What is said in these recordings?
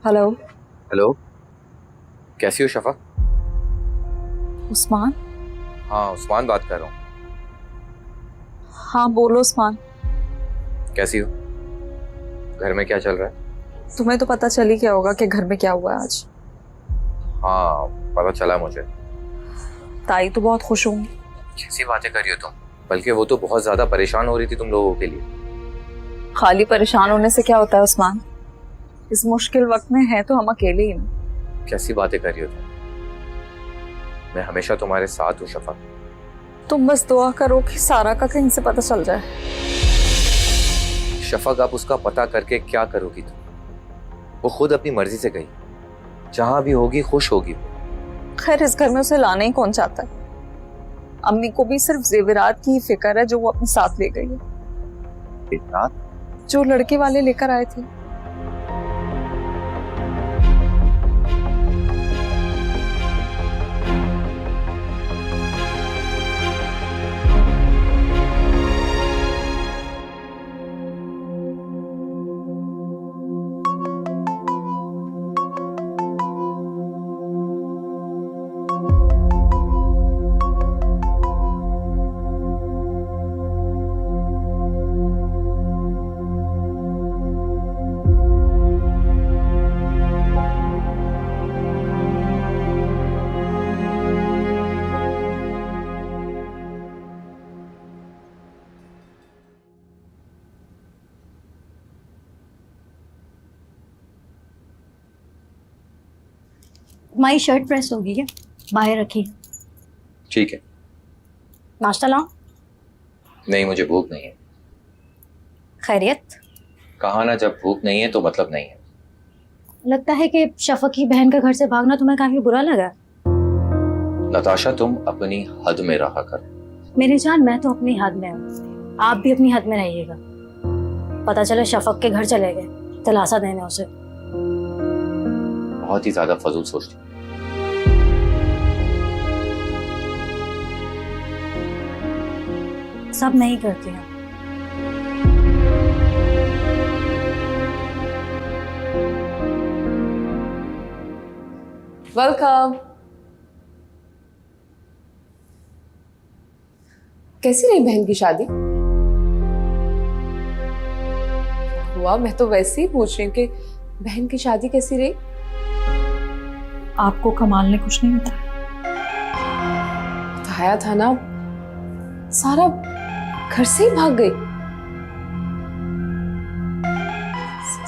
Hello. Hello, कैसी हो शफा? उस्मान? हाँ, उस्मान बात कर रहा हूँ। हाँ बोलो उस्मान। कैसी हो? घर में क्या चल रहा है? तुम्हें तो पता चल ही क्या होगा कि घर में क्या हुआ है आज। हाँ, पता चला मुझे। ताई तो बहुत खुश होंगी। कैसी बातें कर रही हो तुम? बल्कि वो तो बहुत ज्यादा परेशान हो रही थी तुम लोगों के लिए। खाली परेशान होने से क्या होता है उस्मान? इस मुश्किल वक्त में है तो हम अकेले ही ना। कैसी बातें कर रही हो तुम? मैं हमेशा तुम्हारे साथ हूँ शफा। तुम बस दुआ करो कि सारा का कहीं से पता चल जाए। शफक, आप उसका पता करके क्या करोगी तुम? वो खुद अपनी मर्जी से गई, जहां भी होगी खुश होगी वो। खैर इस घर में उसे लाना ही कौन चाहता है। अम्मी को भी सिर्फ जेवरात की फिक्र है जो वो अपने साथ ले गई है, जो लड़के वाले लेकर आए थे। माई शर्ट प्रेस होगी क्या? बाहर रखी। ठीक है। नाश्ता लाऊं? नहीं, मुझे भूख नहीं है। खैरियत? कहा ना, जब भूख नहीं है तो मतलब नहीं है। लगता है कि शफक की बहन का घर से भागना तुम्हें काफी बुरा लगा। नताशा, तुम अपनी हद में रहा कर। मेरी जान, मैं तो अपनी हद में हूँ, आप भी अपनी हद में रहिएगा। पता चला शफक के घर चले गए दिलासा देने उसे। बहुत ही ज्यादा फजूल सोचती। सब नहीं करती हूँ। वेलकम। कैसी रही बहन की शादी? हुआ, मैं तो वैसे ही पूछ रही हूँ कि बहन की शादी कैसी रही? आपको कमाल ने कुछ नहीं बताया? बताया था ना, सारा घर से ही भाग गई।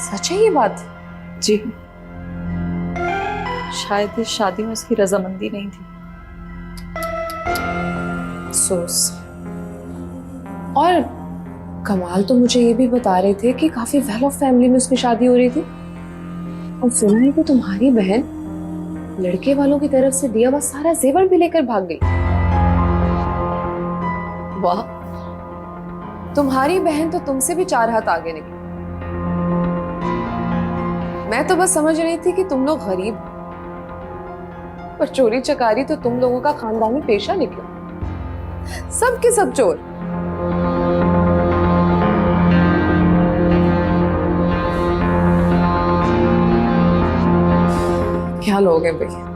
सच है ये बात? जी, शायद इस शादी में उसकी रजामंदी नहीं थी। अफसोस। और कमाल तो मुझे ये भी बता रहे थे कि काफी वेल ऑफ फैमिली में उसकी शादी हो रही थी, और सुना है कि तुम्हारी बहन लड़के वालों की तरफ से दिया हुआ सारा जेवर भी लेकर भाग गई। वाह, तुम्हारी बहन तो तुमसे भी 4 हाथ आगे निकली। मैं तो बस समझ रही थी कि तुम लोग गरीब हो, पर चोरी चकारी तो तुम लोगों का खानदानी पेशा निकला। सब के सब चोर। क्या लोग हैं भाई।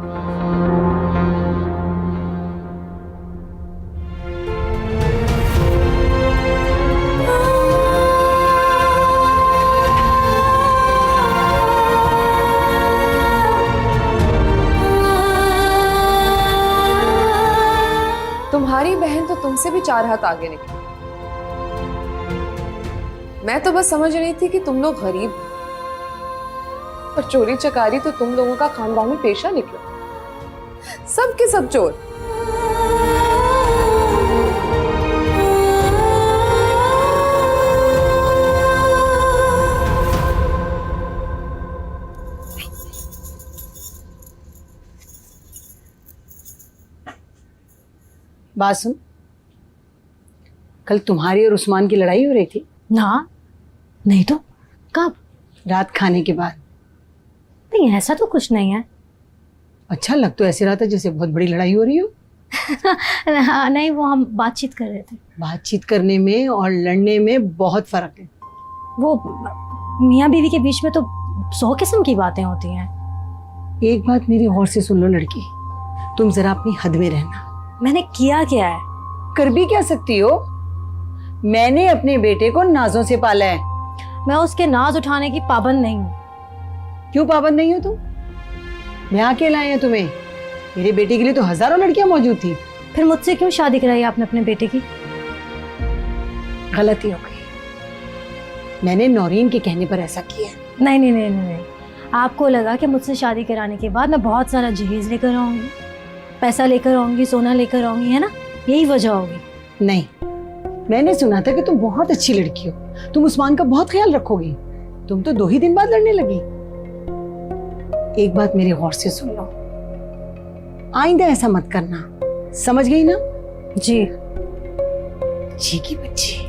तुम्हारी बहन तो तुमसे भी 4 हाथ आगे निकली। मैं तो बस समझ रही थी कि तुम लोग गरीब हो, पर चोरी चकारी तो तुम लोगों का खानदानी पेशा निकला। सब के सब चोर। बात सुन, कल तुम्हारी और उस्मान की लड़ाई हो रही थी ना, नहीं तो कब? रात खाने के बाद। नहीं, ऐसा तो कुछ नहीं है। अच्छा, लग तो ऐसे रहा था जैसे बहुत बड़ी लड़ाई हो रही हो। नहीं, वो हम बातचीत कर रहे थे। बातचीत करने में और लड़ने में बहुत फर्क है। वो मियाँ बीवी के बीच में तो 100 किस्म की बातें होती हैं। एक बात मेरी और से सुन लो लड़की, तुम जरा अपनी हद में रहना। मैंने किया क्या है? कर भी क्या सकती हो? मैंने अपने बेटे को नाजों से पाला है। मैं उसके नाज उठाने की पाबंद नहीं हूँ। क्यों पाबंद नहीं हो तुम? ब्याह के लाए हैं तुम्हें। मेरे बेटे के लिए तो हजारों लड़कियां मौजूद थी। फिर मुझसे क्यों शादी कराई आपने अपने बेटे की? गलती हो गई। मैंने नौरीन के कहने पर ऐसा किया। नहीं नहीं नहीं नहीं नहीं, आपको लगा कि मुझसे शादी कराने के बाद मैं बहुत सारा जहेज लेकर आऊंगी, पैसा लेकर आऊंगी, सोना लेकर आऊंगी, है ना? यही वजह होगी। नहीं, मैंने सुना था कि तुम बहुत अच्छी लड़की हो, तुम उस्मान का बहुत ख्याल रखोगी। तुम तो 2 ही दिन बाद लड़ने लगी। एक बात मेरे गौर से सुन लो, आइंदा ऐसा मत करना, समझ गई ना? जी। जी की बच्ची।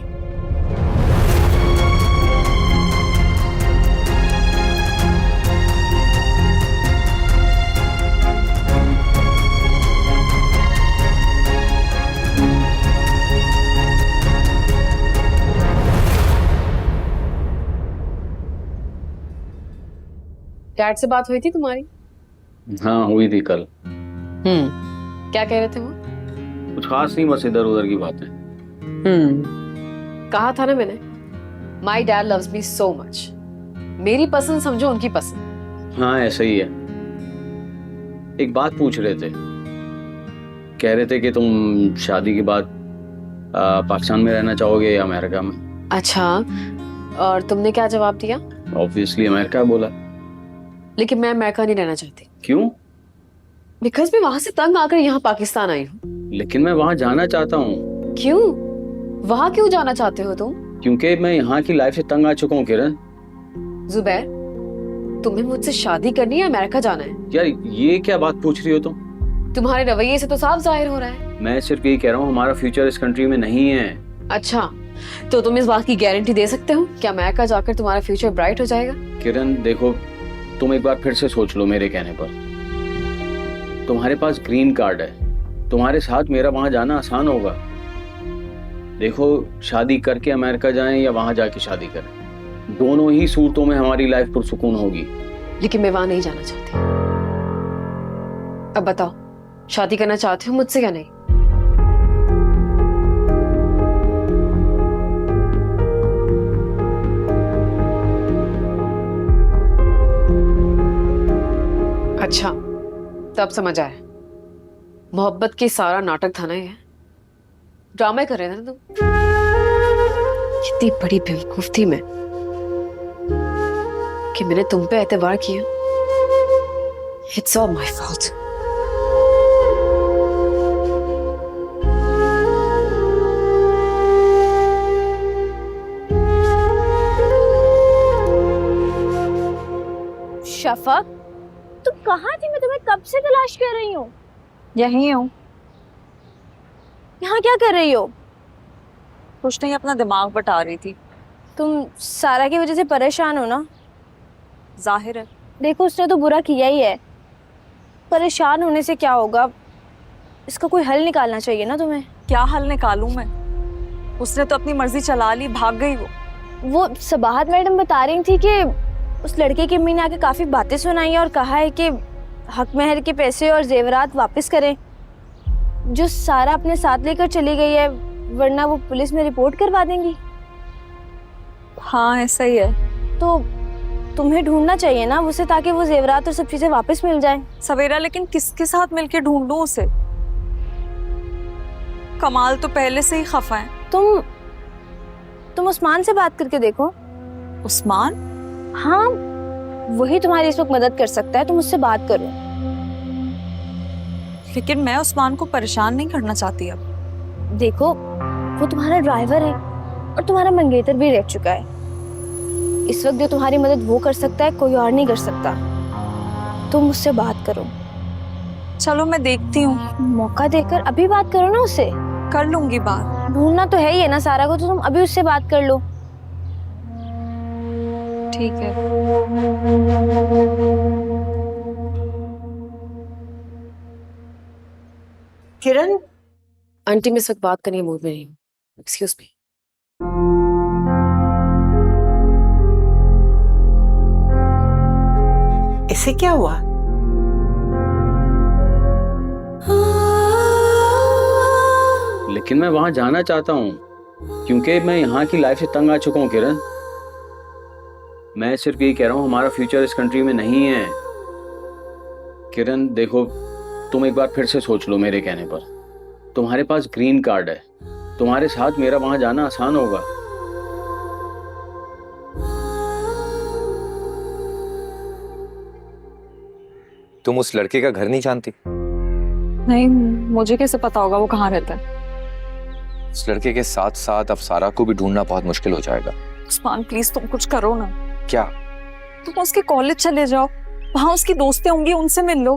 डैड से बात हुई थी तुम्हारी? हाँ हुई थी कल। क्या कह रहे थे वो? कुछ खास नहीं, बस इधर उधर की बातें। कहा था ना मैंने, my dad loves me so much. मेरी पसंद समझो उनकी पसंद। हाँ ऐसा ही है। एक बात पूछ रहे थे, कह रहे थे कि तुम शादी के बाद पाकिस्तान में रहना चाहोगे या अमेरिका में। अच्छा, और तुमने क्या जवाब दिया? ऑब्वियसली अमेरिका बोला। लेकिन मैं अमेरिका नहीं रहना चाहती। क्यों? बिकॉज मैं वहां से तंग आकर यहाँ पाकिस्तान आई हूँ। लेकिन मैं वहां जाना चाहता हूँ। क्यों? वहां क्यों जाना चाहते हो तुम? क्योंकि मैं यहाँ की लाइफ से तंग आ चुका हूँ किरण। जुबैर, तुम्हें मुझसे शादी करनी है, अमेरिका जाना है? यार ये क्या बात पूछ रही हो तुम? तुम्हारे रवैये से तो साफ जाहिर हो रहा है। मैं सिर्फ यही कह रहा हूँ, हमारा फ्यूचर इस कंट्री में नहीं है। अच्छा, तो तुम इस बात की गारंटी दे सकते हो कि अमेरिका जाकर तुम्हारा फ्यूचर ब्राइट हो जाएगा? किरण देखो, तुम एक बार फिर से सोच लो मेरे कहने पर। तुम्हारे पास ग्रीन कार्ड है, तुम्हारे साथ मेरा वहां जाना आसान होगा। देखो, शादी करके अमेरिका जाएं या वहां जाके शादी करें, दोनों ही सूरतों में हमारी लाइफ पुरसुकून होगी। लेकिन मैं वहां नहीं जाना चाहती। अब बताओ, शादी करना चाहते हो मुझसे या नहीं? अच्छा, तब समझ आया। मोहब्बत की सारा नाटक था ना ये? ड्रामा कर रहे थे ना तुम? कितनी बड़ी बेवकूफ थी मैं कि मैंने तुम पे एतबार किया। It's all my fault. Shafaq, तुम कहाँ थी? मैं तुम्हें कब से तलाश कर रही हूँ। यहीं हूँ। यहाँ क्या कर रही हो? कुछ नहीं, अपना दिमाग बटा रही थी। तुम सारा की वजह से परेशान हो ना? जाहिर है। देखो, उसने तो बुरा किया ही है, परेशान होने से क्या होगा? इसका कोई हल निकालना चाहिए ना तुम्हें। क्या हल निकालूं मैं? उसने तो अपनी मर्जी चला ली, भाग गई वो। सबाहत मैडम बता रही थी कि उस लड़के की अम्मी ने आके काफ़ी बातें सुनाई है और कहा है कि हक महर के पैसे और जेवरात वापस करें, जो सारा अपने साथ लेकर चली गई है, वरना वो पुलिस में रिपोर्ट करवा देंगी। हाँ ऐसा ही है। तो तुम्हें ढूंढना चाहिए ना उसे, ताकि वो जेवरात और सब चीजें वापस मिल जाएं। सवेरा, लेकिन किसके साथ मिलके ढूंढूं उसे? कमाल तो पहले से ही खफा है। तुम उस्मान से बात करके देखो। उस्मान? हाँ, वही तुम्हारी इस वक्त मदद कर सकता है, तुम उससे बात करो। लेकिन मैं उस्मान को परेशान नहीं करना चाहती अब। देखो, वो तुम्हारा ड्राइवर है और तुम्हारा मंगेतर भी रह चुका है। इस वक्त जो तुम्हारी मदद वो कर सकता है, कोई और नहीं कर सकता। तुम उससे बात करो। चलो मैं देखती हूँ। मौका देकर अभी बात करो ना उससे। कर लूंगी बात। ढूंढना तो है ही है ना सारा को, तो तुम अभी उससे बात कर लो। ठीक है। किरण, आंटी मैं इस वक्त बात करने के मूड में नहीं हूँ। Excuse me. इसे क्या हुआ? लेकिन मैं वहां जाना चाहता हूँ क्योंकि मैं यहाँ की लाइफ से तंग आ चुका हूँ किरण। मैं सिर्फ यही कह रहा हूँ, हमारा फ्यूचर इस कंट्री में नहीं है। किरण देखो, तुम एक बार फिर से सोच लो मेरे कहने पर। तुम्हारे पास ग्रीन कार्ड है, तुम्हारे साथ मेरा वहां जाना आसान होगा। तुम उस लड़के का घर नहीं जानती? नहीं, मुझे कैसे पता होगा वो कहाँ रहता है? उस लड़के के साथ साथ अब सारा को भी ढूंढना बहुत मुश्किल हो जाएगा। उस्मान प्लीज तुम कुछ करो ना। क्या? तुम उसके कॉलेज चले जाओ, वहां उसकी दोस्तें होंगी, उनसे मिल लो।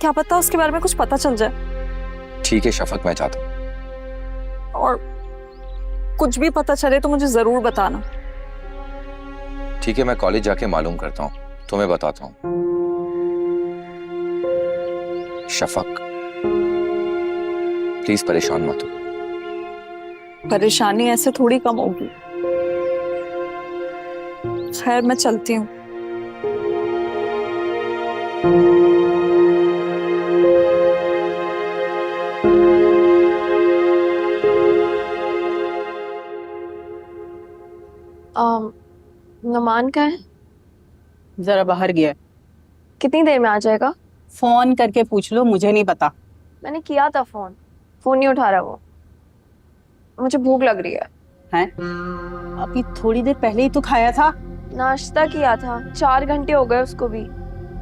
क्या पता उसके बारे में कुछ पता चल जाए। ठीक है शफक, मैं जाता हूँ। और कुछ भी पता चले तो मुझे जरूर बताना। ठीक है, मैं कॉलेज जाके मालूम करता हूँ, तुम्हें बताता हूँ। शफक प्लीज परेशान मत हो। परेशानी ऐसे थोड़ी कम होगी। खैर मैं चलती हूँ। नमान का है? जरा बाहर गया। कितनी देर में आ जाएगा? फोन करके पूछ लो, मुझे नहीं पता। मैंने किया था फोन नहीं उठा रहा वो। मुझे भूख लग रही है। हैं? अभी थोड़ी देर पहले ही तो खाया था। नाश्ता किया था, 4 घंटे हो गए उसको भी।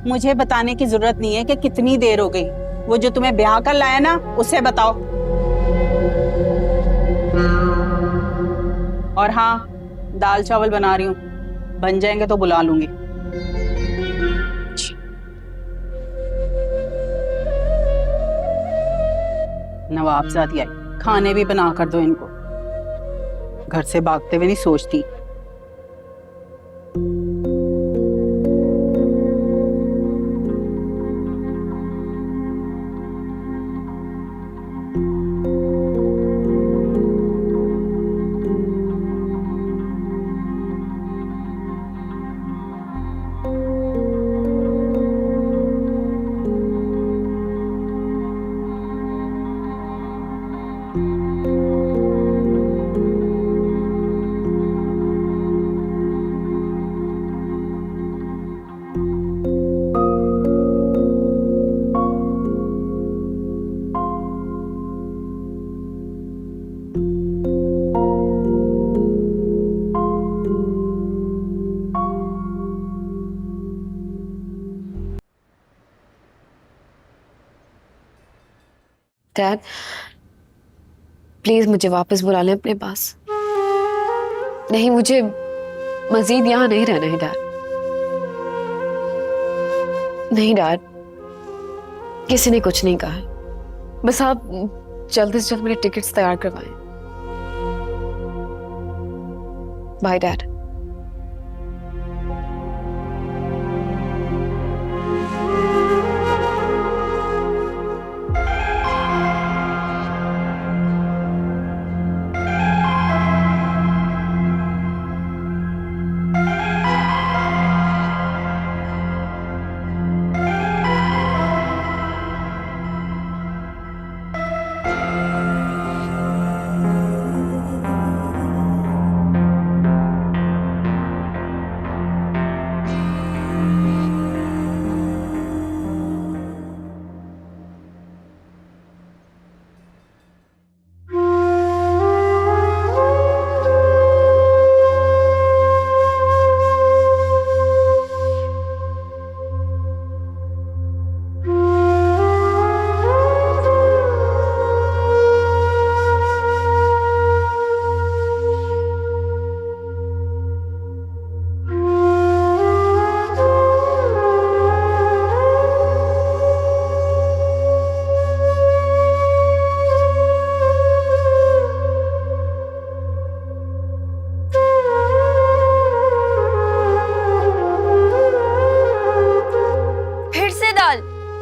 मुझे बताने की जरूरत नहीं है कि कितनी देर हो गई। वो जो तुम्हें ब्याह कर लाया ना, उसे बताओ। और हाँ, दाल चावल बना रही हूँ, बन जाएंगे तो बुला लूंगी। नवाबजादी आई, खाने भी बना कर दो इनको। घर से भागते हुए नहीं सोचती। डैड प्लीज मुझे वापस बुला लें अपने पास। नहीं, मुझे मजीद यहाँ नहीं रहना है डैड। नहीं डैड, किसी ने कुछ नहीं कहा है। बस आप जल्द से जल्द मेरे टिकट्स तैयार करवाएं। Bye dad.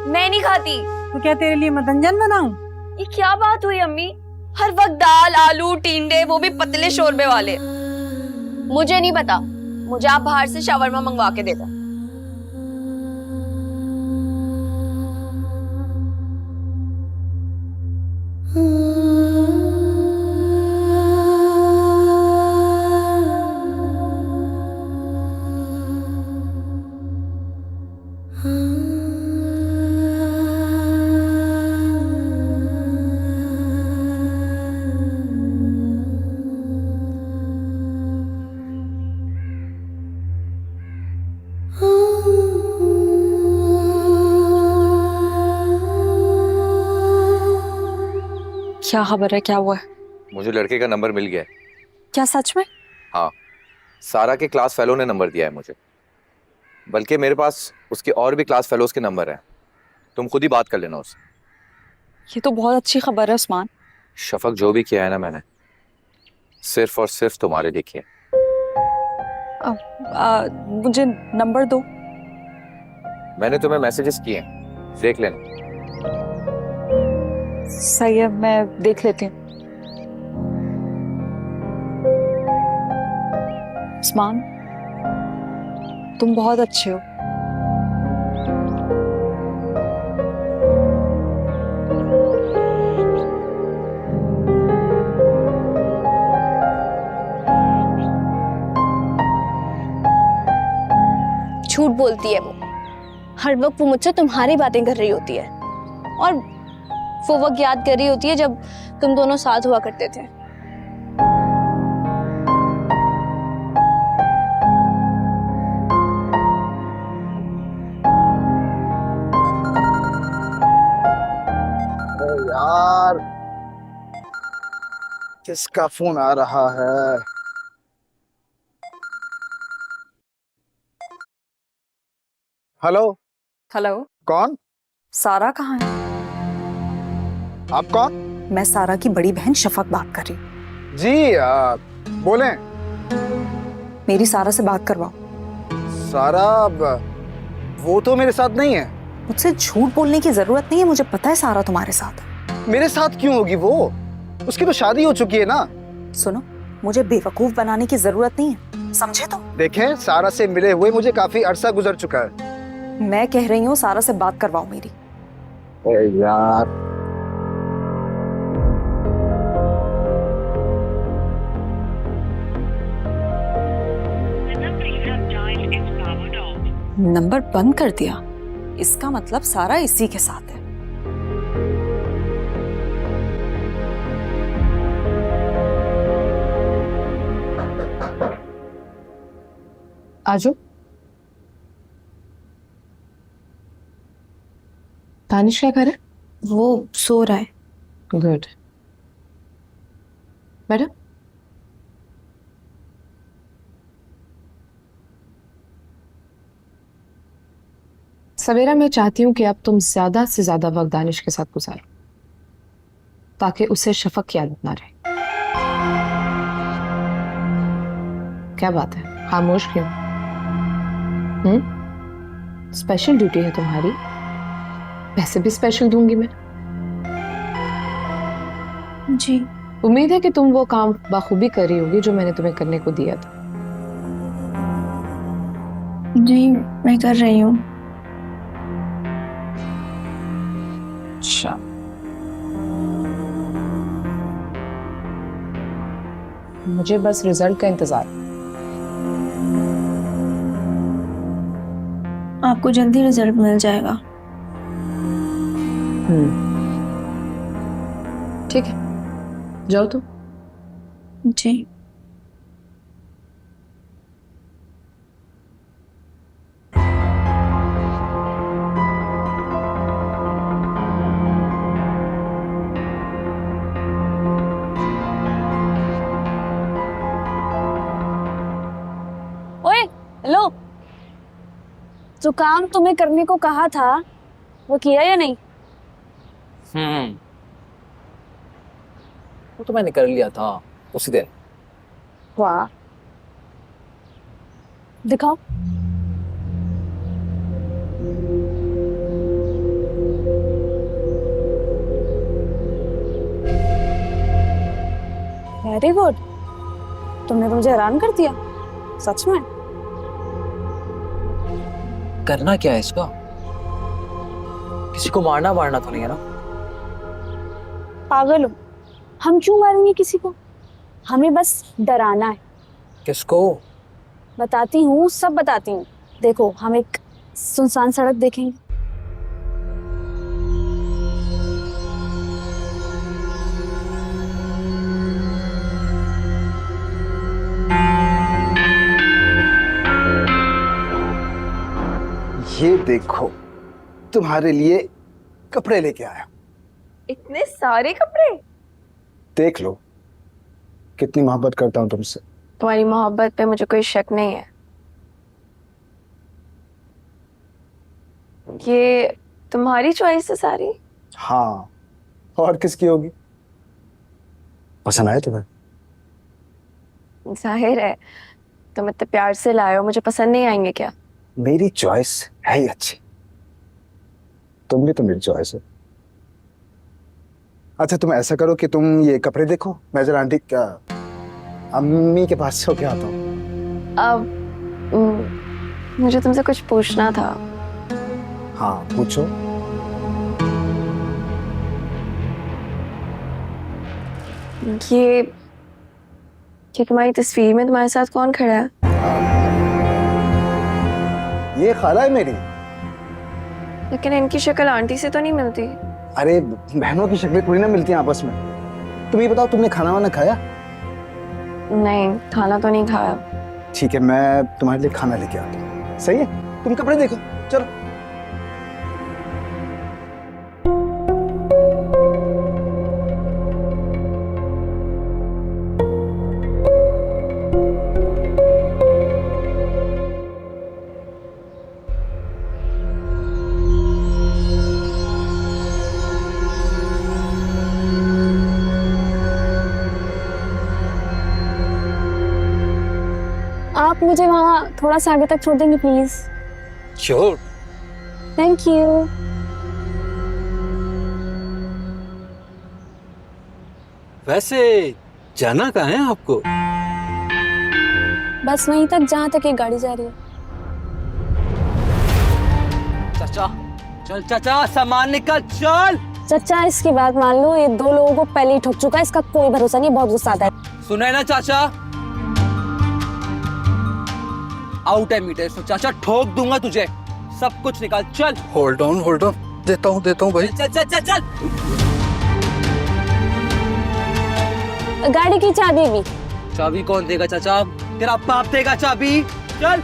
मैं नहीं खाती। तो क्या तेरे लिए मतंजन बनाऊं? ये क्या बात हुई अम्मी? हर वक्त दाल आलू टिंडे, वो भी पतले शोरबे वाले। मुझे नहीं पता, मुझे आप बाहर से शावरमा मंगवा के दे दो। क्या खबर है, क्या हुआ है? मुझे लड़के का नंबर मिल गया है। क्या सच में? हाँ, सारा के क्लास फेलो ने नंबर दिया है मुझे। बल्कि मेरे पास उसके और भी क्लास फेलोज के नंबर हैं। तुम खुद ही बात कर लेना उससे। ये तो बहुत अच्छी खबर है उस्मान। शफक, जो भी किया है ना मैंने, सिर्फ और सिर्फ तुम्हारे लिए किया। मुझे नंबर दो। मैंने तुम्हें मैसेजेस किए हैं, देख लेना। सही है, मैं देख लेती हूँ। उस्मान, तुम बहुत अच्छे हो। झूठ बोलती है वो। हर वक्त वो मुझसे तुम्हारी बातें कर रही होती है, और वो वक्त याद कर रही होती है जब तुम दोनों साथ हुआ करते थे। यार, किसका फोन आ रहा है? हेलो। हेलो। कौन? सारा कहाँ है? आप कौन? मैं सारा की बड़ी बहन शफक बात कर रही हूँ। जी, बोलें। मेरी सारा से बात करवाओ। सारा, वो तो मेरे साथ नहीं है। मुझसे झूठ बोलने की जरूरत नहीं है, मुझे पता है सारा तुम्हारे साथ है। मेरे साथ क्यों होगी वो? उसकी तो शादी हो चुकी है ना। सुनो, मुझे बेवकूफ बनाने की जरूरत नहीं है, समझे? तो देखें, सारा से मिले हुए मुझे काफी अरसा गुजर चुका है। मैं कह रही हूँ सारा से बात करवाओ मेरी। यार, नंबर बंद कर दिया, इसका मतलब सारा इसी के साथ है। आजो। दानिश क्या कर रहा है? वो सो रहा है। गुड। मैडम, सवेरा, मैं चाहती हूँ कि अब तुम ज्यादा से ज्यादा वक्त दानिश के साथ गुजारो, ताकि उसे शफक की आदत ना रहे। क्या बात है, खामोश क्यों? स्पेशल ड्यूटी है तुम्हारी, पैसे भी स्पेशल दूंगी मैं। जी। उम्मीद है कि तुम वो काम बाखूबी कर रही होगी जो मैंने तुम्हें करने को दिया था। जी, मैं कर रही हूँ। अच्छा, मुझे बस रिजल्ट का इंतजार। आपको जल्दी रिजल्ट मिल जाएगा। ठीक है, जाओ तुम। जी। ओए, हेलो। जो काम तुम्हें करने को कहा था वो किया या नहीं? वो तो मैंने कर लिया था उसी दिन। वाह, दिखाओ। Very good. तुमने तो मुझे हैरान कर दिया, सच में। करना क्या है इसका? किसी को मारना तो नहीं है ना? पागल हो, हम क्यों मारेंगे किसी को? हमें बस डराना है। किसको? बताती हूँ, सब बताती हूँ। देखो, हम एक सुनसान सड़क देखेंगे। ये देखो, तुम्हारे लिए कपड़े लेके आया। इतने सारे कपड़े? देख लो कितनी मोहब्बत करता हूँ तुमसे। तुम्हारी मोहब्बत पे मुझे कोई शक नहीं है। ये तुम्हारी चॉइस है सारी? हाँ, और किसकी होगी? पसंद आए तुम्हें? जाहिर है, तुम इतने प्यार से लाए हो, मुझे पसंद नहीं आएंगे क्या? मेरी चॉइस है ही अच्छी, तुम भी तो मेरी चॉइस है। अच्छा तुम ऐसा करो कि तुम ये कपड़े देखो, मैं जरा आंटी क्या अम्मी के पास से होके आता हूँ। अब मुझे तुमसे कुछ पूछना था। हाँ पूछो। ये तुम्हारी तस्वीर में तुम्हारे साथ कौन खड़ा है? ये खाला है मेरी। लेकिन इनकी शक्ल आंटी से तो नहीं मिलती। अरे बहनों की शक्लें थोड़ी ना मिलती हैं आपस में। तुम ये बताओ तुमने खाना वाना खाया? नहीं, खाना तो नहीं खाया। ठीक है मैं तुम्हारे लिए खाना लेके आता हूँ, सही है? तुम कपड़े देखो, चलो। आप मुझे वहाँ थोड़ा सा आगे तक छोड़ देंगे प्लीज? श्योर। Thank you. वैसे जाना कहाँ है आपको? बस वहीं तक जहाँ तक एक गाड़ी जा रही है। चाचा चल, चाचा सामान निकल, चल। चचा इसकी बात मान लो, ये 2 लोगों को पहले ही ठुक चुका है, इसका कोई भरोसा नहीं, बहुत गुस्सा आता है। सुना है ना चाचा, आउट है मीटर, तो चाचा ठोक दूंगा तुझे। सब कुछ निकाल, चल। होल्ड ऑन, देता हूँ भाई। चल चल चल चल। गाड़ी की चाबी भी? चाबी कौन देगा चाचा? तेरा बाप देगा चाबी। चल।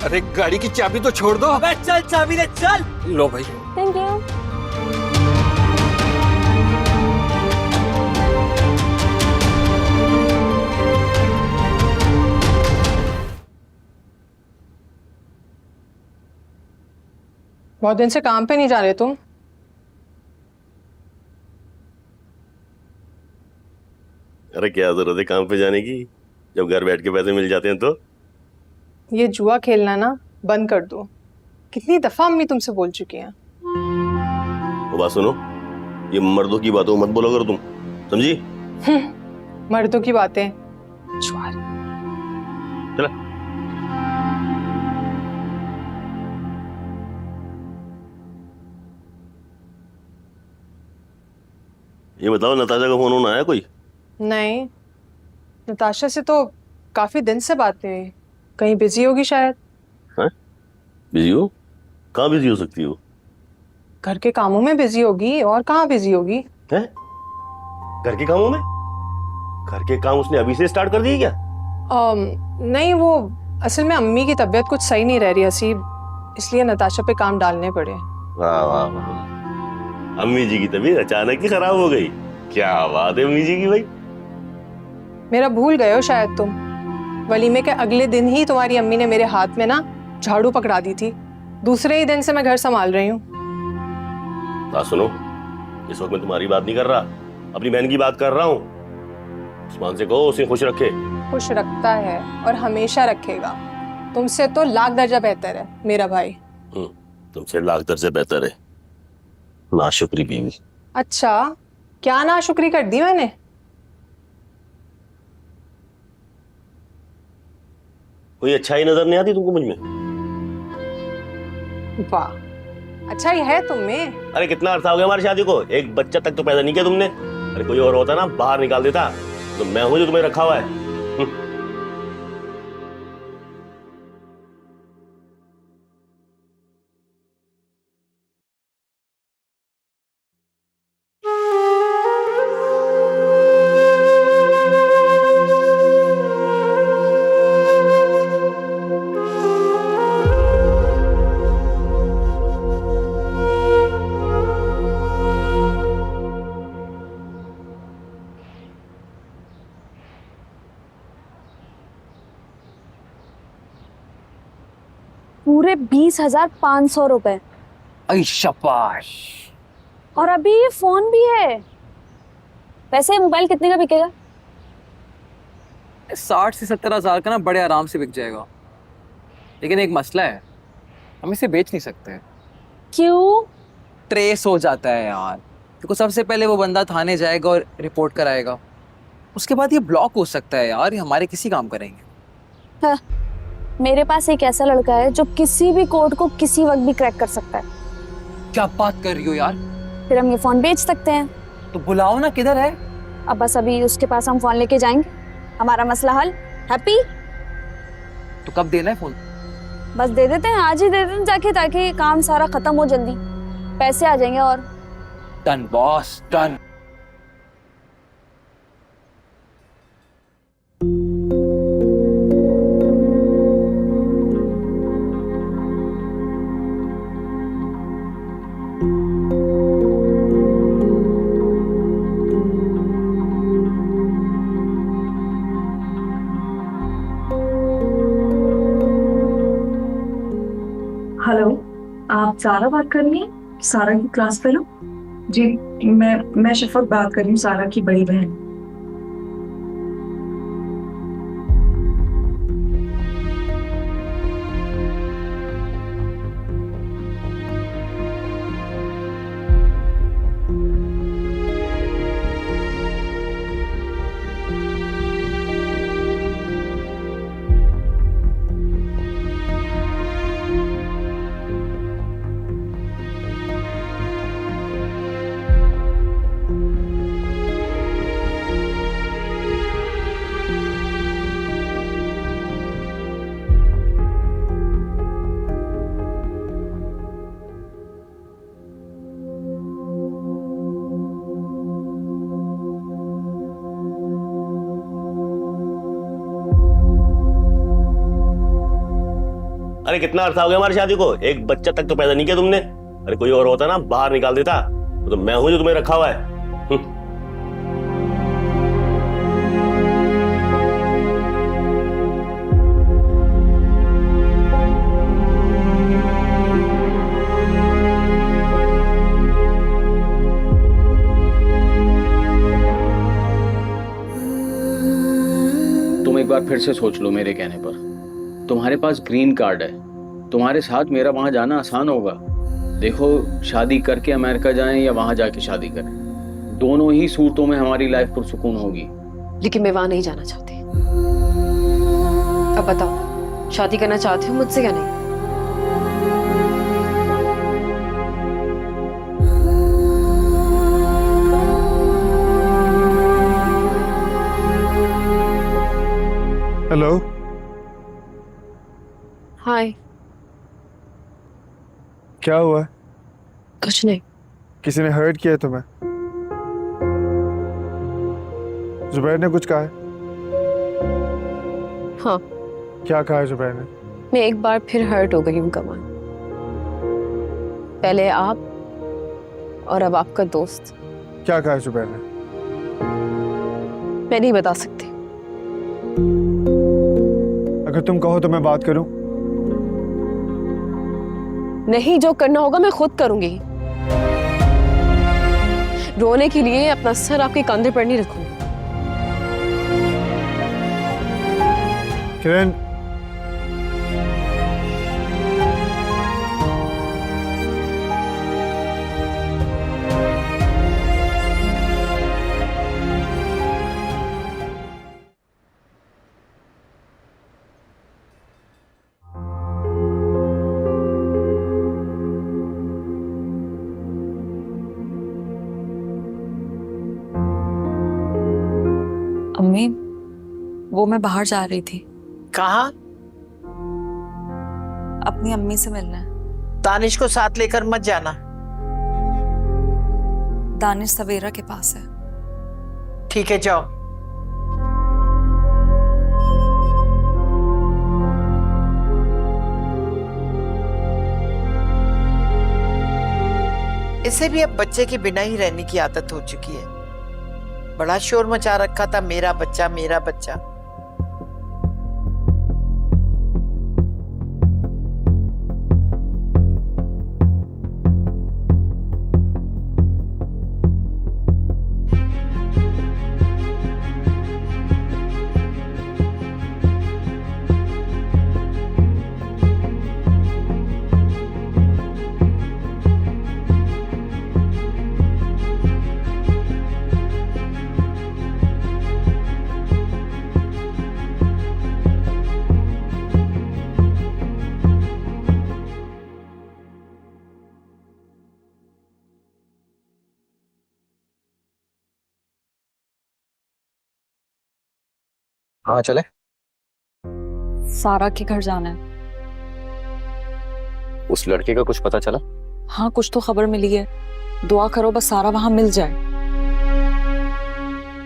अरे गाड़ी की चाबी तो छोड़ दो। अबे चल, चाबी ले, चल। लो भाई। Thank you. बहुत दिन से काम पे नहीं जा रहे तुम? अरे क्या जरूरत है काम पे जाने की, जब घर बैठ के पैसे मिल जाते हैं तो। ये जुआ खेलना ना बंद कर दो। कितनी दफा अम्मी तुमसे बोल चुकी हैं। वो बात सुनो, ये मर्दों की बातों मत बोलो करो तुम, समझी? मर्दों की बातें जुआर। चला। ये बताओ नताशा का फोन आया कोई? नहीं, नताशा से तो काफी दिन से बात नहीं हुई। कहीं बिजी होगी शायद। हाँ? बिजी हो? कहाँ बिजी हो सकती हो? घर के कामों में बिजी होगी, और कहाँ बिजी होगी? हैं? घर के कामों में? घर के काम उसने अभी से स्टार्ट कर दिए क्या? नहीं, वो असल में अम्मी की तबीयत कुछ सही नहीं रह रही हसीब, इसलिए नताशा पे काम डालने पड़े। वाह वाह वाह, अम्मी जी की तबीयत अचानक ही खराब हो गई। क्या बात है अम्मी जी की भाई। मेरा भूल गए हो शायद तुम। वलीमे के अगले दिन ही तुम्हारी अम्मी ने मेरे हाथ में ना झाड़ू पकड़ा दी थी। दूसरे ही दिन से मैं घर संभाल रही हूँ। बात सुनो, इस वक्त मैं तुम्हारी बात नहीं कर रहा, अपनी बहन की बात कर रहा हूँ। उस्मान से कहो उसे खुश रखे। खुश रखता है और हमेशा रखेगा। तुमसे तो लाख दर्जा बेहतर है मेरा भाई। तुमसे लाख दर्जा बेहतर है। नाशुक्री बीवी। अच्छा, क्या नाशुक्री कर दी मैंने? कोई अच्छाई नजर नहीं आती तुमको मुझ में? वाह, अच्छा ही है तुम में। अरे कितना अर्थ हो गया हमारी शादी को, एक बच्चा तक तो पैदा नहीं किया तुमने। अरे कोई और होता ना बाहर निकाल देता, तो मैं हूं जो तुम्हें रखा हुआ है। पूरे 20,500 रुपए। आई शाबाश। और अभी ये फोन भी है। वैसे ये मोबाइल कितने का बिकेगा? 60 से 70 हजार का ना बड़े आराम से बिक जाएगा, लेकिन एक मसला है, हम इसे बेच नहीं सकते। क्यों? ट्रेस हो जाता है यार। देखो सबसे पहले वो बंदा थाने जाएगा और रिपोर्ट कराएगा, उसके बाद ये ब्लॉक हो सकता है यार, ये हमारे किसी काम करेंगे। हाँ, मेरे पास एक ऐसा लड़का है जो किसी भी कोड को किसी वक्त भी क्रैक कर सकता है। क्या बात कर रही हो यार? फिर हम ये फोन बेच सकते हैं। तो बुलाओ ना, किधर है? अब बस अभी उसके पास हम फोन लेके जाएंगे, हमारा मसला हल। हैप्पी? तो कब देना है फोन? बस दे देते हैं, आज ही दे देते हैं जाके, ताकि काम सारा खत्म हो जल्दी, पैसे आ जाएंगे। और डन बॉस, डन। हेलो, आप सारा बात कर रही हैं? सारा की क्लास फेलो? जी, मैं शफक बात कर रही हूँ, सारा की बड़ी बहन। अरे कितना अर्थ हो गया हमारी शादी को, एक बच्चा तक तो पैदा नहीं किया तुमने। अरे कोई और होता ना बाहर निकाल देता, तो मैं हूं जो तुम्हें रखा हुआ है। तुम एक बार फिर से सोच लो मेरे कहने पर। तुम्हारे पास ग्रीन कार्ड है, तुम्हारे साथ मेरा वहां जाना आसान होगा। देखो, शादी करके अमेरिका जाएं या वहां जाके शादी करें, दोनों ही सूरतों में हमारी लाइफ पुरसुकून होगी। लेकिन मैं वहां नहीं जाना चाहती। अब बताओ, शादी करना चाहते हो मुझसे क्या नहीं? हेलो। हाय। क्या हुआ? कुछ नहीं। किसी ने हर्ट किया तुम्हें? जुबैर ने कुछ कहा है? हाँ। क्या कहा है जुबैर ने? मैं एक बार फिर हर्ट हो गई हूँ कमाल। पहले आप और अब आपका दोस्त। क्या कहा है जुबैर ने? मैं नहीं बता सकती। अगर तुम कहो तो मैं बात करूं? नहीं, जो करना होगा मैं खुद करूंगी। रोने के लिए अपना सर आपके कंधे पर नहीं रखूंगी। किरण, अम्मी, वो मैं बाहर जा रही थी। कहाँ? अपनी अम्मी से मिलना है। दानिश को साथ लेकर मत जाना। दानिश सवेरा के पास है। ठीक है, जाओ। इसे भी अब बच्चे के बिना ही रहने की आदत हो चुकी है। बड़ा शोर मचा रखा था, मेरा बच्चा मेरा बच्चा। हाँ चले। सारा के घर जाना है। उस लड़के का कुछ पता चला? हाँ कुछ तो खबर मिली है, दुआ करो बस सारा वहां मिल जाए।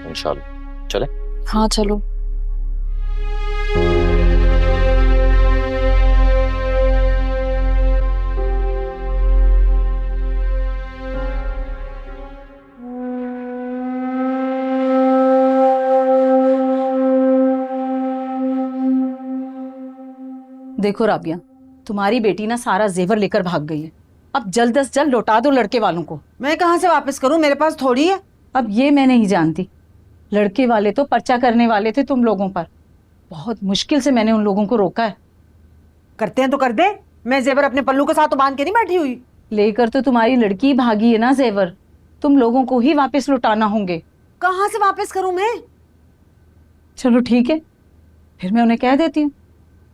इंशाल्लाह। चले। हाँ चलो। देखो राबिया, तुम्हारी बेटी ना सारा जेवर लेकर भाग गई है। अब जल्द से जल्द लौटा दो लड़के वालों को। मैं कहाँ से वापस करूं, मेरे पास थोड़ी है। अब ये मैं नहीं जानती, लड़के वाले तो पर्चा करने वाले थे तुम लोगों पर। बहुत मुश्किल से मैंने उन लोगों को रोका है। करते हैं तो कर दे, मैं जेवर अपने पल्लू के साथ तो बांध के नहीं बैठी हुई। लेकर तो तुम्हारी लड़की भागी है ना जेवर, तुम लोगों को ही वापस लौटाना होंगे। कहाँ से वापस करूं मैं? चलो ठीक है, फिर मैं उन्हें कह देती हूँ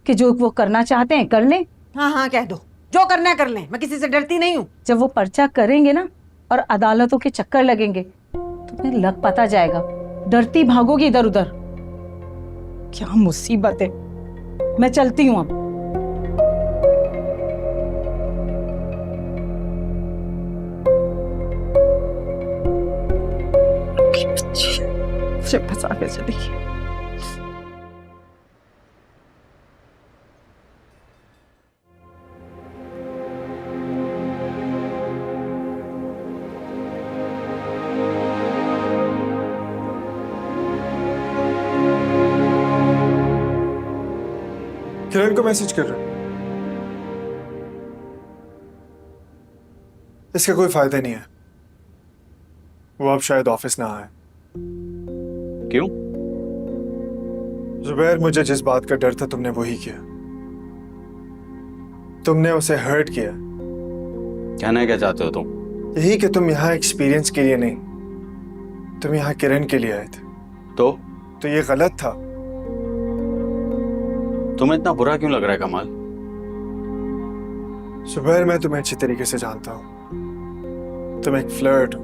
कि जो वो करना चाहते हैं कर लें। हाँ हाँ कह दो, जो करना है कर लें, मैं किसी से डरती नहीं हूँ। जब वो पर्चा करेंगे ना और अदालतों के चक्कर लगेंगे तुम्हें लग पता जाएगा, डरती भागोगी इधर उधर। क्या मुसीबत है। मैं चलती हूँ अब। फंसा के चली गई। किरण को मैसेज कर रहा हूं। इसका कोई फायदा नहीं है, वो अब शायद ऑफिस ना आए। क्यों? जुबैर, मुझे जिस बात का डर था तुमने वही किया। तुमने उसे हर्ट किया। कहना क्या चाहते हो तुम? यही कि तुम यहाँ एक्सपीरियंस के लिए नहीं, तुम यहाँ किरण के लिए आए थे। तो ये गलत था। तुम्हें इतना बुरा क्यों लग रहा है कमाल? जुबैर, मैं तुम्हें अच्छी तरीके से जानता हूँ। तुम एक फ्लर्ट हो,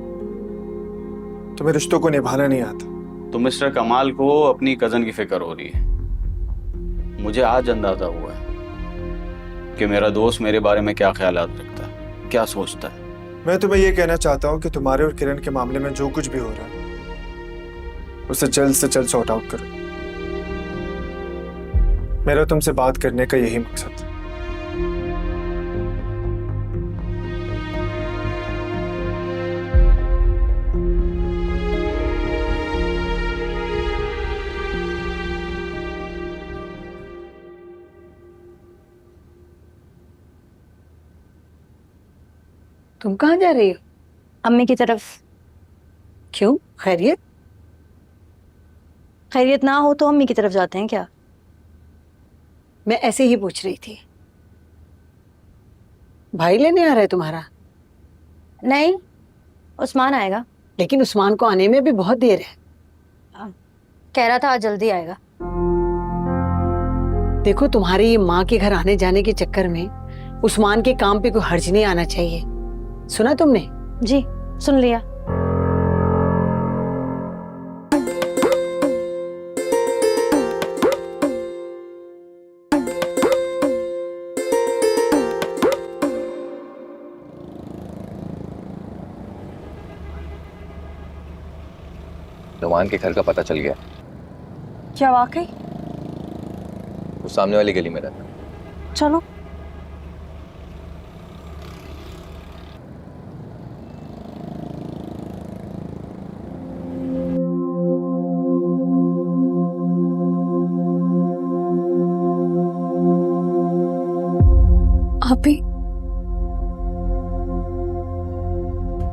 तुम्हें रिश्तों को निभाना नहीं आता। तो मिस्टर कमाल को अपनी कजन की फिक्र हो रही है। मुझे आज अंदाजा हुआ है कि मेरा दोस्त मेरे बारे में क्या ख्यालात रखता है, क्या सोचता है। मैं तुम्हें यह कहना चाहता हूँ कि तुम्हारे और किरण के मामले में जो कुछ भी हो रहा है उसे जल्द से जल्द सॉर्ट आउट करो। मेरा तुमसे बात करने का यही मकसद है। तुम कहाँ जा रही हो? अम्मी की तरफ। क्यों, खैरियत? खैरियत ना हो तो अम्मी की तरफ जाते हैं क्या? मैं ऐसे ही पूछ रही थी। भाई लेने आ रहा है तुम्हारा? नहीं, उस्मान आएगा। लेकिन उस्मान को आने में भी बहुत देर है। कह रहा था आज जल्दी आएगा। देखो, तुम्हारे ये माँ के घर आने जाने के चक्कर में उस्मान के काम पे कोई हर्ज नहीं आना चाहिए। सुना तुमने? जी सुन लिया। नुमान के घर का पता चल गया। क्या वाकई? वो सामने वाली गली में रहता है। चलो। अभी